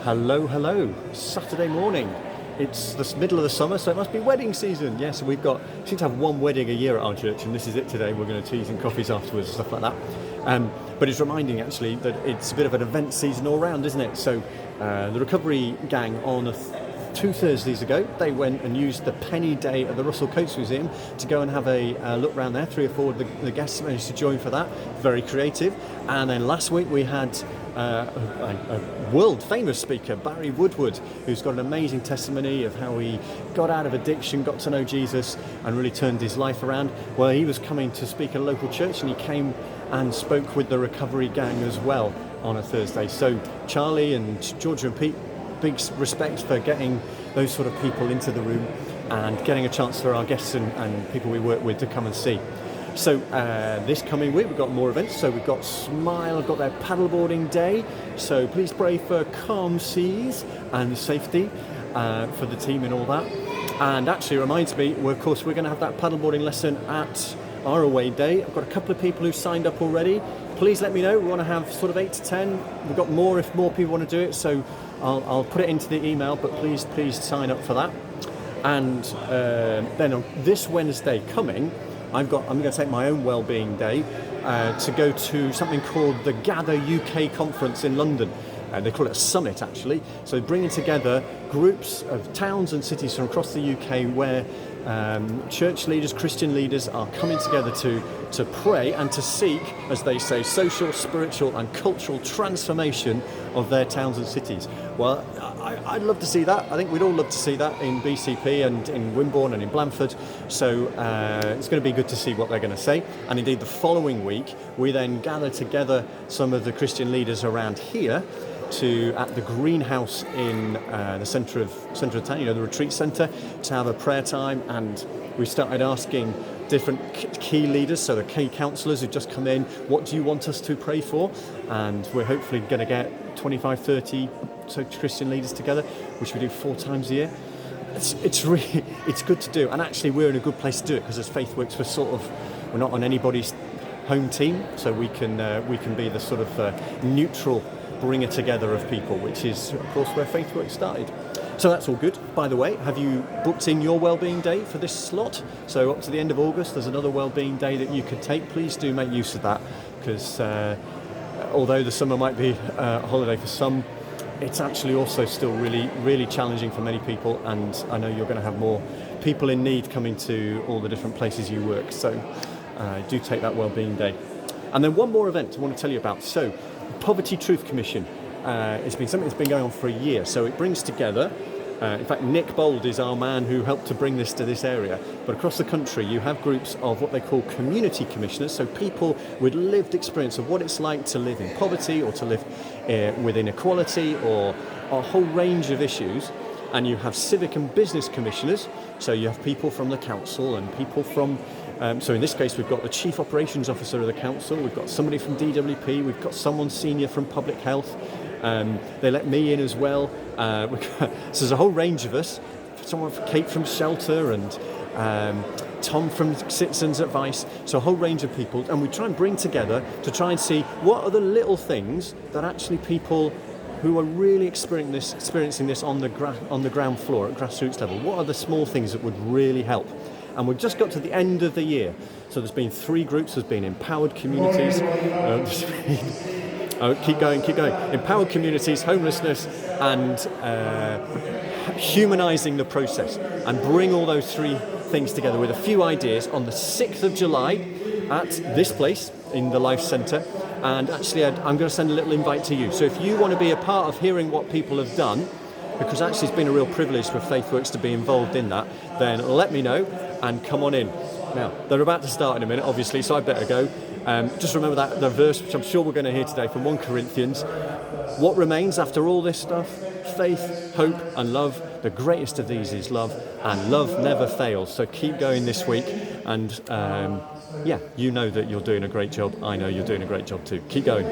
Hello, hello. Saturday morning. It's the middle of the summer, so it must be wedding season. Yes, we seem to have one wedding a year at our church, and this is it today. We're going to teas and coffees afterwards and stuff like that. But it's reminding actually that it's a bit of an event season all round, isn't it? So the recovery gang on 2 Thursdays ago, they went and used the penny day at the Russell Coates Museum to go and have a look around there. 3 or 4 of the guests managed to join for that. Very creative. And then last week we had a world famous speaker, Barry Woodward, who's got an amazing testimony of how he got out of addiction, got to know Jesus and really turned his life around. Well, he was coming to speak at a local church, and he came and spoke with the recovery gang as well on a Thursday. So Charlie and Georgia and Pete, big respect for getting those sort of people into the room and getting a chance for our guests and people we work with to come and see. So this coming week we've got more events. So we've got Smile, I've got their paddleboarding day. So please pray for calm seas and safety for the team and all that. And actually it reminds me, of course, we're going to have that paddleboarding lesson at our away day. I've got a couple of people who signed up already. Please let me know. We want to have sort of 8 to 10. We've got more if more people want to do it. So I'll put it into the email, but please sign up for that. And then on this Wednesday coming, I'm going to take my own wellbeing day to go to something called the Gather UK conference in London. They call it a summit, actually. So bringing together groups of towns and cities from across the UK where church leaders, Christian leaders are coming together to pray and to seek, as they say, social, spiritual and cultural transformation of their towns and cities. Well, I'd love to see that. I think we'd all love to see that in BCP and in Wimborne and in Blandford. So it's going to be good to see what they're going to say. And indeed, the following week, we then gather together some of the Christian leaders around here at the greenhouse in the centre of town, the retreat centre, to have a prayer time. And we started asking different key leaders, so the key counsellors who've just come in, what do you want us to pray for? And we're hopefully going to get 25, 30 Christian leaders together, which we do 4 times a year. It's really good to do, and actually we're in a good place to do it because as FaithWorks we're not on anybody's home team, so we can be the sort of neutral bringer together of people, which is of course where FaithWorks started. So that's all good. By the way, have you booked in your wellbeing day for this slot? So up to the end of August, there's another wellbeing day that you could take. Please do make use of that, because although the summer might be a holiday for some, it's actually also still really, really challenging for many people. And I know you're going to have more people in need coming to all the different places you work. So do take that wellbeing day. And then one more event I want to tell you about. So Poverty Truth Commission. It's been something that's been going on for a year. So it brings together, in fact, Nick Bold is our man who helped to bring this to this area. But across the country, you have groups of what they call community commissioners. So people with lived experience of what it's like to live in poverty or to live with inequality or a whole range of issues. And you have civic and business commissioners. So you have people from the council and people from so in this case, we've got the Chief Operations Officer of the Council, we've got somebody from DWP, we've got someone senior from Public Health, they let me in as well. So there's a whole range of us, someone from Kate from Shelter and Tom from Citizens Advice, so a whole range of people, and we try and bring together to try and see what are the little things that actually people who are really experiencing this on the ground floor at grassroots level, what are the small things that would really help? And we've just got to the end of the year. So there's been 3 groups. There's been Empowered Communities. Keep going. Empowered Communities, Homelessness, and Humanising the Process. And bring all those 3 things together with a few ideas on the 6th of July at this place in the Life Centre. And actually, I'm going to send a little invite to you. So if you want to be a part of hearing what people have done, because actually it's been a real privilege for FaithWorks to be involved in that, then let me know and come on in. Now, they're about to start in a minute, obviously, so I better go. Just remember the verse, which I'm sure we're going to hear today from 1 Corinthians. What remains after all this stuff? Faith, hope and love. The greatest of these is love, and love never fails. So keep going this week, and you know that you're doing a great job. I know you're doing a great job too. Keep going.